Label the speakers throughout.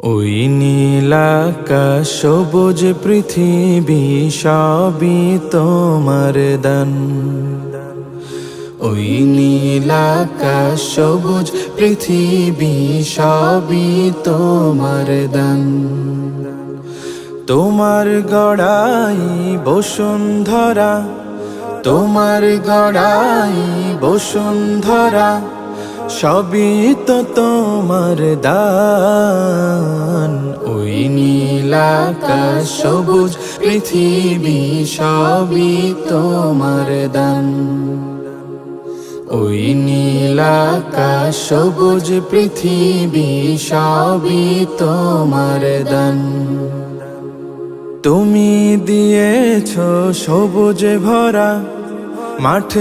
Speaker 1: ওই নীলাকাশ সবুজ পৃথিবী সবই তোমার দান। ওই নীলাকাশ সবুজ পৃথিবী সবই তোমার দান। তোমার গড়াই বসুন্ধরা, তোমার গড়াই বসুন্ধরা সবই তো তোমার দান। ওই নীলাকাশ সবুজ পৃথিবী সবই তোমার দান। ওই নীলাকাশ সবুজ পৃথিবী সবই তোমার দান। তুমি দিয়েছ সবুজ ভরা মাঠ,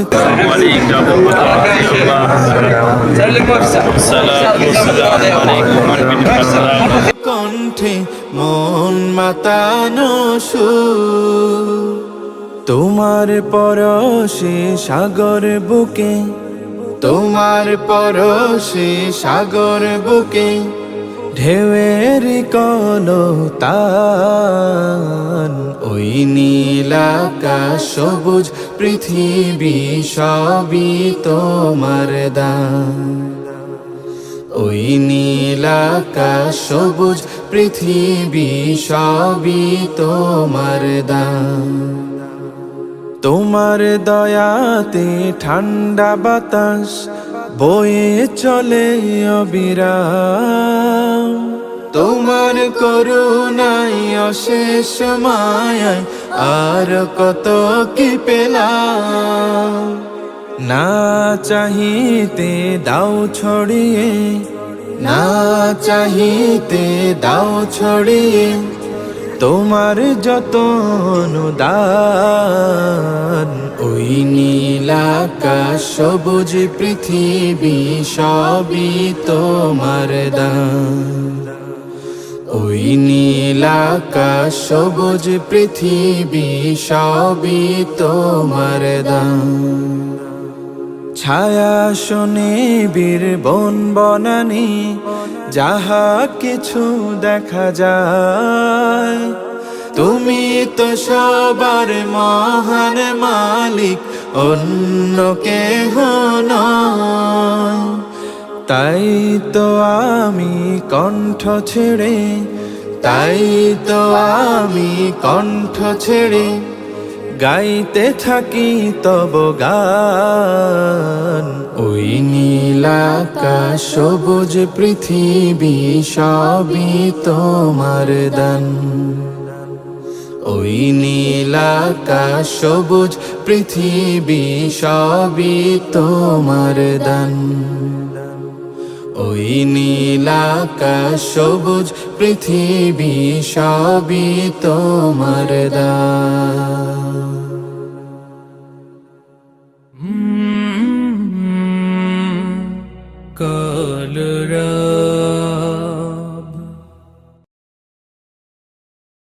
Speaker 1: কণ্ঠে মন মাতানো সুর, তোমার পরশে সাগর বুকে, তোমার পরশে সাগর বুকে ঢেউয়ের কলতান। ওই নীলাকাশ সবুজ পৃথিবী সবই তোমার দান। ওই নীলাকাশ সবুজ পৃথিবী সবই তোমার দান। তোমার দয়াতে ঠান্ডা বাতাস বয়ে চলে অবিরাম। তোমার করুণায় অশেষ মায়ায় আর কত কি পেলাম। না চাহিতে দাও ছড়িয়ে, না চাহিতে দাও ছড়িয়ে তোমার যত অনুদান। ওই নীলাকাশ সবুজ পৃথিবী সবই তোমার দান। ওই নীলাকাশ সবুজ পৃথিবী সবই তোমার দান। ছায়া শোনে বীর বন বনানি যাহা কিছু দেখা যায়, তুমি তো সবার মহান মালিক, অন্য কেহ নয়। তাই তো আমি কণ্ঠ ছেড়ে, তাই তো আমি কণ্ঠ ছেড়ে গাইতে থাকি তব গান। ওই নীলাকাশ সবুজ পৃথিবী সবই তোমার দান। ওই নীলাকাশ সবুজ পৃথিবী সবই তোমার দান। ওই নীলাকাশ সবুজ পৃথিবী সবই তোমার দান।